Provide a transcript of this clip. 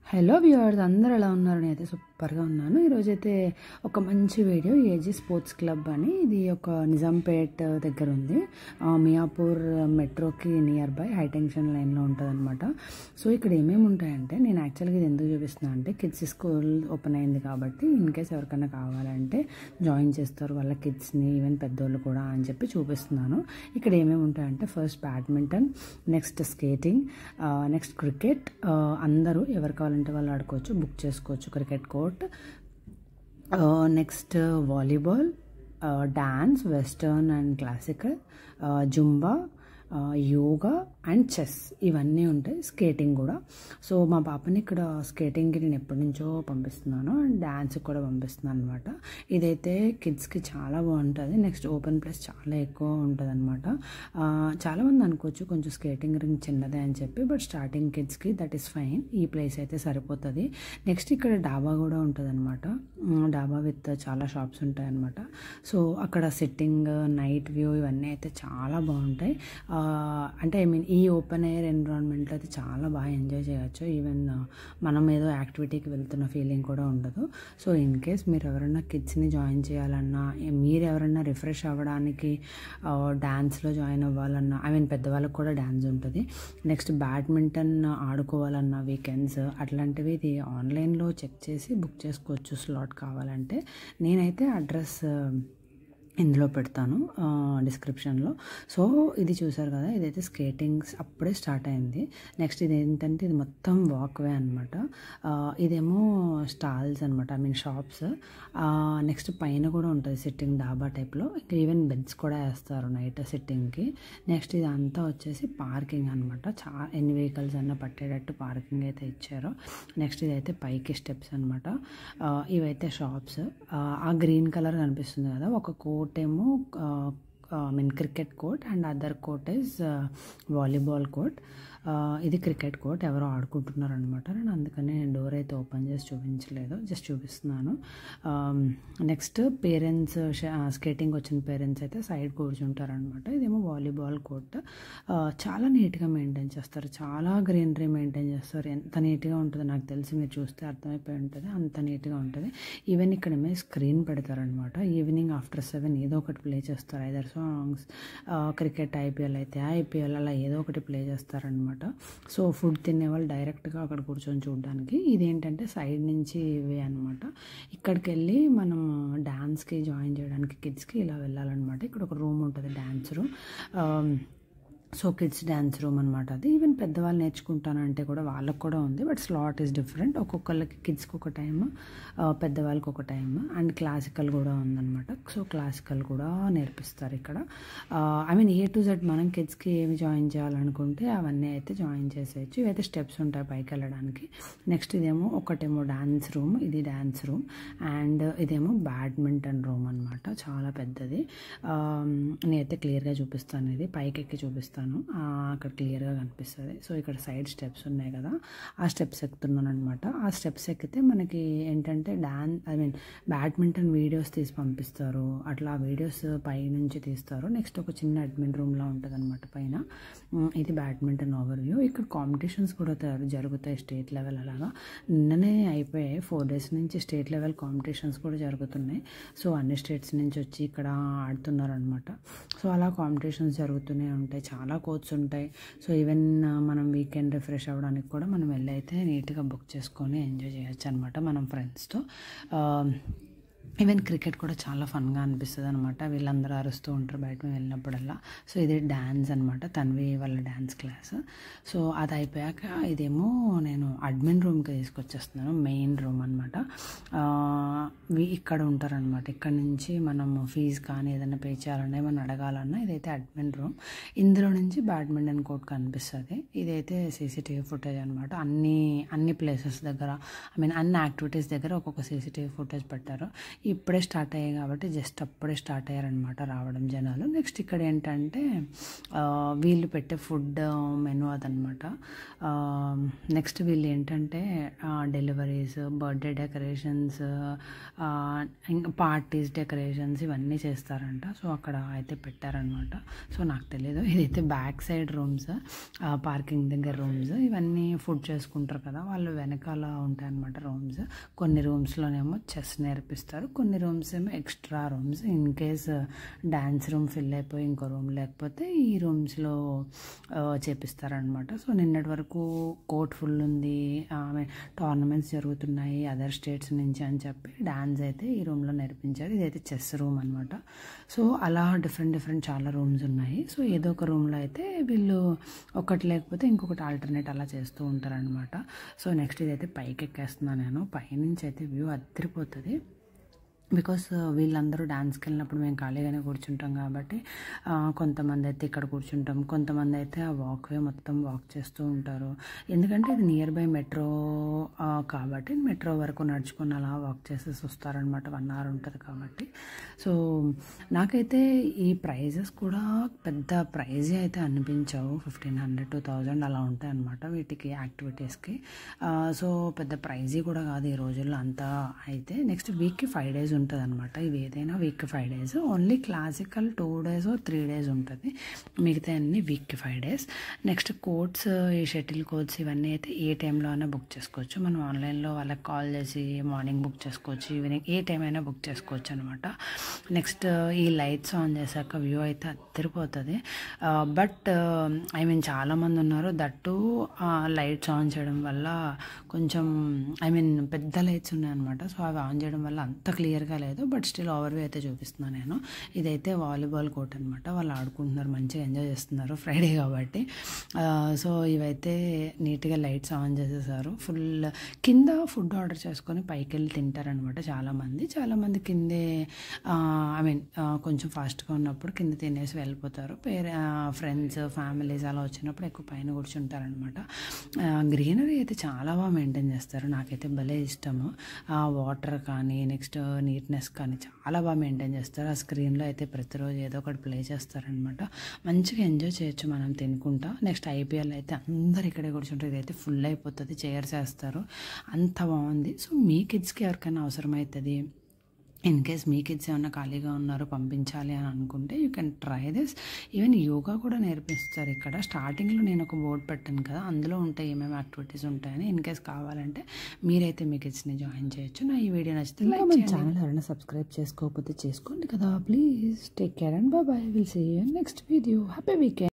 Hello viewers, అందరూ ఎలా ఉన్నారు? నేనైతే సూపర్గా ఉన్నాను. ఈరోజైతే ఒక మంచి వీడియో, ఏజీ స్పోర్ట్స్ క్లబ్ అని, ఇది ఒక నిజాంపేట్ దగ్గర ఉంది, మియాపూర్ మెట్రోకి నియర్ బై హైటెన్షన్ లైన్లో ఉంటుంది అనమాట. సో ఇక్కడ ఏమేమి ఉంటాయంటే, నేను యాక్చువల్గా ఇది ఎందుకు చూపిస్తున్నాను అంటే, కిడ్స్ స్కూల్ ఓపెన్ అయింది కాబట్టి ఇన్ కేస్ ఎవరికైనా కావాలంటే జాయిన్ చేస్తారు వాళ్ళ కిడ్స్ని, ఈవెన్ పెద్దోళ్ళు కూడా అని చెప్పి చూపిస్తున్నాను. ఇక్కడ ఏమేమి ఉంటాయంటే, first badminton, next skating, next cricket. అందరూ ఎవరు కావాలంటే వాళ్ళు ఆడుకోవచ్చు, బుక్ చేసుకోవచ్చు cricket court. Next volleyball, dance, western and classical, Zumba, yoga and chess, ఇవన్నీ ఉంటాయి. స్కేటింగ్ కూడా. సో మా పాపని ఇక్కడ స్కేటింగ్కి నేను ఎప్పటి నుంచో పంపిస్తున్నాను, అండ్ డ్యాన్స్కి కూడా పంపిస్తున్నాను అనమాట. ఇదైతే కిడ్స్కి చాలా బాగుంటుంది. నెక్స్ట్ ఓపెన్ ప్లేస్ చాలా ఎక్కువ ఉంటుంది అనమాట. చాలామంది అనుకోవచ్చు కొంచెం స్కేటింగ్ రింగ్ చిన్నదే అని చెప్పి, బట్ స్టార్టింగ్ కిడ్స్కి దట్ ఈస్ ఫైన్, ఈ ప్లేస్ అయితే సరిపోతుంది. నెక్స్ట్ ఇక్కడ డాబా కూడా ఉంటుంది అనమాట. డాబా విత్ చాలా షాప్స్ ఉంటాయి అనమాట. సో అక్కడ సిట్టింగ్, నైట్ వ్యూ ఇవన్నీ అయితే చాలా బాగుంటాయి. అంటే ఐ మీన్ ఈ ఓపెన్ ఎయిర్ ఎన్విరాన్మెంట్లో అయితే చాలా బాగా ఎంజాయ్ చేయొచ్చు. ఈవెన్ మనం ఏదో యాక్టివిటీకి వెళ్తున్న ఫీలింగ్ కూడా ఉండదు. సో ఇన్ కేస్ మీరు ఎవరైనా కిడ్స్ని జాయిన్ చేయాలన్నా, మీరు ఎవరైనా రిఫ్రెష్ అవ్వడానికి డ్యాన్స్లో జాయిన్ అవ్వాలన్నా, ఐ మీన్ పెద్దవాళ్ళకి కూడా డ్యాన్స్ ఉంటుంది. నెక్స్ట్ బ్యాడ్మింటన్ ఆడుకోవాలన్నా వీకెండ్స్ అట్లాంటివి ఇది ఆన్లైన్లో చెక్ చేసి బుక్ చేసుకోవచ్చు స్లాట్ కావాలంటే. నేనైతే అడ్రస్ ఇందులో పెడతాను డిస్క్రిప్షన్లో. సో ఇది చూసారు కదా, ఇదైతే స్కేటింగ్స్ అప్పుడే స్టార్ట్ అయింది. నెక్స్ట్ ఇది ఏంటంటే, ఇది మొత్తం వాక్వే అనమాట. ఇదేమో స్టాల్స్ అనమాట, ఐ మీన్ షాప్స్. నెక్స్ట్ పైన కూడా ఉంటుంది సిట్టింగ్ డాబా టైప్లో, ఇంకా ఈవెన్ బెడ్స్ కూడా వేస్తారు నైట్ సిట్టింగ్కి. నెక్స్ట్ ఇదంతా వచ్చేసి పార్కింగ్ అనమాట. ఎన్ని వెహికల్స్ అన్నా పట్టేటట్టు పార్కింగ్ అయితే ఇచ్చారు. నెక్స్ట్ ఇదైతే పైకి స్టెప్స్ అనమాట. ఇవైతే షాప్స్. ఆ గ్రీన్ కలర్ కనిపిస్తుంది కదా, ఒక కోట్ ఏమో I mean cricket court, and other court is volleyball court. ఇది క్రికెట్ కోర్ట్, ఎవరో ఆడుకుంటున్నారు అనమాట. నేను అందుకని డోర్ అయితే ఓపెన్ చేసి చూపించలేదు, జస్ట్ చూపిస్తున్నాను. నెక్స్ట్ పేరెంట్స్, స్కేటింగ్ వచ్చిన పేరెంట్స్ అయితే సైడ్ కూర్చుంటారనమాట. ఇదేమో వాలీబాల్ కోర్ట్. చాలా నీట్గా మెయింటైన్ చేస్తారు, చాలా గ్రీనరీ మెయింటైన్ చేస్తారు. ఎంత నీట్గా ఉంటుందో నాకు తెలిసి మీరు చూస్తే అర్థమైపోయి ఉంటుంది, అంత నీట్గా ఉంటుంది. ఈవెన్ ఇక్కడ స్క్రీన్ పెడతారనమాట. ఈవినింగ్ ఆఫ్టర్ 7 ఏదో ఒకటి ప్లే చేస్తారు, ఐదర్ సాంగ్స్, క్రికెట్ ఐపీఎల్ అయితే ఐపీఎల్, అలా ఏదో ఒకటి ప్లే చేస్తారనమాట. సో ఫుడ్ తినే వాళ్ళు డైరెక్ట్గా అక్కడ కూర్చొని చూడడానికి. ఇదేంటంటే సైడ్ నుంచి ఇవే అనమాట. ఇక్కడికి వెళ్ళి మనం డ్యాన్స్కి జాయిన్ చేయడానికి కిడ్స్కి ఇలా వెళ్ళాలన్నమాట. ఇక్కడ ఒక రూమ్ ఉంటుంది, dance room. So kids dance room అనమాట అది. ఈవెన్ పెద్దవాళ్ళు నేర్చుకుంటానంటే కూడా వాళ్ళకు కూడా ఉంది, బట్ స్లాట్ ఈస్ డిఫరెంట్. ఒక్కొక్కరికి కిడ్స్కి ఒక టైమ్, పెద్దవాళ్ళకి ఒక టైమ్. అండ్ క్లాసికల్ కూడా ఉందన్నమాట. సో క్లాసికల్ కూడా నేర్పిస్తారు ఇక్కడ. I mean A to Z మనం కిడ్స్కి ఏమి జాయిన్ చేయాలనుకుంటే అవన్నీ అయితే జాయిన్ చేసేయచ్చు. ఇవైతే స్టెప్స్ ఉంటాయి పైకి వెళ్ళడానికి. నెక్స్ట్ ఇదేమో ఒకటేమో డ్యాన్స్ రూమ్, ఇది డ్యాన్స్ రూమ్. అండ్ ఇదేమో బ్యాడ్మింటన్ రూమ్ అనమాట, చాలా పెద్దది. నేనైతే క్లియర్గా చూపిస్తాను, ఇది పైకి ఎక్కి చూపిస్తాను, అక్కడ క్లియర్గా కనిపిస్తుంది. సో ఇక్కడ సైడ్ స్టెప్స్ ఉన్నాయి కదా, ఆ స్టెప్స్ ఎక్కుతున్నాను అనమాట. ఆ స్టెప్స్ ఎక్కితే మనకి ఏంటంటే బ్యాడ్మింటన్ వీడియోస్ తీసి పంపిస్తారు. అట్లా వీడియోస్ పై నుంచి తీస్తారు. నెక్స్ట్ ఒక చిన్న అడ్మిన్ రూమ్లో ఉంటుంది అనమాట పైన. ఇది బ్యాడ్మింటన్ ఓవర్ వ్యూ. ఇక్కడ కాంపిటీషన్స్ కూడా జరుగుతాయి, స్టేట్ లెవెల్ అలాగా. నిన్ననే అయిపోయాయి, 4 days నుంచి స్టేట్ లెవెల్ కాంపిటీషన్స్ కూడా జరుగుతున్నాయి. సో అన్ని స్టేట్స్ నుంచి వచ్చి ఇక్కడ ఆడుతున్నారు అనమాట. సో అలా కాంపిటీషన్స్ జరుగుతూనే ఉంటాయి, చాలా కోర్ట్స్ ఉంటాయి. సో ఈవెన్ మనం వీకెండ్ రిఫ్రెష్ అవ్వడానికి కూడా మనం వెళ్ళి అయితే నీట్గా బుక్ చేసుకొని ఎంజాయ్ చేయొచ్చు అనమాట మనం ఫ్రెండ్స్తో. ఈవెన్ క్రికెట్ కూడా చాలా ఫన్గా అనిపిస్తుంది అనమాట. వీళ్ళందరూ అరుస్తూ ఉంటారు బయట వెళ్ళినప్పుడల్లా. సో ఇది డ్యాన్స్ అనమాట, తన్వి వాళ్ళ డ్యాన్స్ క్లాస్. సో అది అయిపోయాక ఇదేమో నేను అడ్మిన్ రూమ్కి తీసుకొచ్చేస్తున్నాను, మెయిన్ రూమ్ అనమాట. ఇక్కడ ఉంటారనమాట. ఇక్కడ నుంచి మనం ఫీజు కానీ ఏదైనా పే చేయాలన్నా, ఏమైనా అడగాలన్నా, ఇదైతే అడ్మిన్ రూమ్. ఇందులో నుంచి బ్యాడ్మింటన్ కోర్ట్ కనిపిస్తుంది. ఇదైతే CCTV ఫుటేజ్ అనమాట. అన్ని ప్లేసెస్ దగ్గర, ఐ మీన్ అన్ని యాక్టివిటీస్ దగ్గర ఒక్కొక్క CCTV ఫుటేజ్ పెట్టారు. ఇప్పుడే స్టార్ట్ అయ్యాయి కాబట్టి జస్ట్ అప్పుడే స్టార్ట్ అయ్యారనమాట రావడం జనాలు. నెక్స్ట్ ఇక్కడ ఏంటంటే వీళ్ళు పెట్టే ఫుడ్ మెనూ అదనమాట. నెక్స్ట్ వీళ్ళు ఏంటంటే డెలివరీస్, బర్త్డే డెకరేషన్స్, ఇంకా పార్టీస్ డెకరేషన్స్ ఇవన్నీ చేస్తారంట. సో అక్కడ అయితే పెట్టారనమాట. సో నాకు తెలియదు, ఇదైతే బ్యాక్ సైడ్ రూమ్స్, పార్కింగ్ దగ్గర రూమ్స్. ఇవన్నీ ఫుడ్ చేసుకుంటారు కదా వాళ్ళు, వెనకాల ఉంటాయన్నమాట రూమ్స్. కొన్ని రూమ్స్లోనేమో చెస్ నేర్పిస్తారు, కొన్ని రూమ్స్ ఏమో extra rooms. In case dance room fill అయిపోయి ఇంకో రూమ్ లేకపోతే ఈ రూమ్స్లో చేపిస్తారనమాట. సో నిన్నటి వరకు కోర్ట్ ఫుల్ ఉంది, టోర్నమెంట్స్ జరుగుతున్నాయి అదర్ స్టేట్స్ నుంచి అని చెప్పి డ్యాన్స్ అయితే ఈ రూమ్లో నేర్పించారు. ఇదైతే చెస్ రూమ్ అనమాట. సో అలా డిఫరెంట్ చాలా రూమ్స్ ఉన్నాయి. సో ఏదో ఒక రూమ్లో అయితే వీళ్ళు ఒకటి లేకపోతే ఇంకొకటి ఆల్టర్నేట్ అలా చేస్తూ ఉంటారనమాట. సో నెక్స్ట్ ఇదైతే పైకి ఎక్కేస్తున్నాను నేను. పైనుంచి అయితే వ్యూ అదిరిపోతుంది. బికాస్ వీళ్ళందరూ డాన్స్కి వెళ్ళినప్పుడు మేము ఖాళీగానే కూర్చుంటాం కాబట్టి కొంతమంది అయితే ఇక్కడ కూర్చుంటాం, కొంతమంది అయితే ఆ వాక్వే మొత్తం వాక్ చేస్తూ ఉంటారు. ఎందుకంటే ఇది నియర్ బై మెట్రో కాబట్టి మెట్రో వరకు నడుచుకుని అలా వాక్ చేసేసి వస్తారనమాట. 1 hour ఉంటుంది కాబట్టి. సో నాకైతే ఈ ప్రైజెస్ కూడా పెద్ద ప్రైజ్ అయితే అనిపించావు. 1500 to 1000 అలా ఉంటాయి అనమాట వీటికి, యాక్టివిటీస్కి. సో పెద్ద ప్రైజీ కూడా కాదు ఈ రోజుల్లో అంతా. అయితే నెక్స్ట్ వీక్కి 5 days ఉంటుంది అనమాట. ఇవి ఏదైనా వీక్కి 5 days. Only classical 2 days or 3 days ఉంటుంది, మిగతా అన్ని వీక్కి 5 days. నెక్స్ట్ కోర్ట్స్, ఈ షటిల్ కోర్ట్స్ ఇవన్నీ అయితే ఏ టైంలో అయినా బుక్ చేసుకోవచ్చు. మనం ఆన్లైన్లో వాళ్ళకి కాల్ చేసి మార్నింగ్ బుక్ చేసుకోవచ్చు, ఈవినింగ్ ఏ టైం అయినా బుక్ చేసుకోవచ్చు అనమాట. నెక్స్ట్ ఈ లైట్స్ ఆన్ చేశాక వ్యూ అయితే అదిరిపోతుంది. బట్ చాలామంది ఉన్నారు, దట్టు లైట్స్ ఆన్ చేయడం వల్ల కొంచెం పెద్ద లైట్స్ ఉన్నాయన్నమాట. సో అవి ఆన్ చేయడం వల్ల అంత క్లియర్గా లేదు. బట్ స్టిల్ ఓవర్వ్యూ అయితే చూపిస్తున్నాను నేను. ఇదైతే వాలీబాల్ కోర్ట్ అనమాట. వాళ్ళు ఆడుకుంటున్నారు, మంచిగా ఎంజాయ్ చేస్తున్నారు ఫ్రైడే కాబట్టి. సో ఇవైతే నీట్గా లైట్స్ ఆన్ చేసేసారు. ఫుల్ కింద ఫుడ్ ఆర్డర్ చేసుకొని పైకి వెళ్ళి తింటారనమాట చాలామంది కిందే కొంచెం ఫాస్ట్గా ఉన్నప్పుడు కింద తినేసి వెళ్ళిపోతారు. ఫ్రెండ్స్, ఫ్యామిలీస్ అలా వచ్చినప్పుడు ఎక్కువ పైన కూర్చుంటారనమాట. గ్రీనరీ అయితే చాలా బాగా మెయింటైన్ చేస్తారు, నాకైతే భలే ఇష్టము. వాటర్ కానీ నెక్స్ట్ నీట్నెస్ కానీ చాలా బాగా మెయింటైన్ చేస్తారు. ఆ స్క్రీన్లో అయితే ప్రతిరోజు ఏదో ఒకటి ప్లే చేస్తారనమాట. మంచిగా ఎంజాయ్ చేయొచ్చు మనం తినుకుంటా. నెక్స్ట్ IPL అయితే అందరు ఇక్కడే కూర్చుంటారు. ఇదైతే ఫుల్ అయిపోతుంది, చైర్స్ వేస్తారు, అంత బాగుంది. సో మీ కిడ్స్కి ఎవరికైనా అవసరమవుతుంది, ఇన్ కేస్ మీ కిడ్స్ ఏమన్నా ఖాళీగా ఉన్నారు పంపించాలి అని అనుకుంటే you can try this. Even yoga కూడా నేర్పిస్తారు ఇక్కడ. స్టార్టింగ్లో నేను ఒక బోర్డు పెట్టాను కదా, అందులో ఉంటాయి ఏమేమి యాక్టివిటీస్ ఉంటాయని. ఇన్ కేస్ కావాలంటే మీరైతే మీ కిడ్స్ని జాయిన్ చేయొచ్చు. నా ఈ వీడియో నచ్చితే లైక్ చేయండి. ఛానల్ ఎవరైనా సబ్స్క్రైబ్ చేసుకోకపోతే చేసుకోండి కదా please. Take care and bye. Will see you next video. Happy weekend.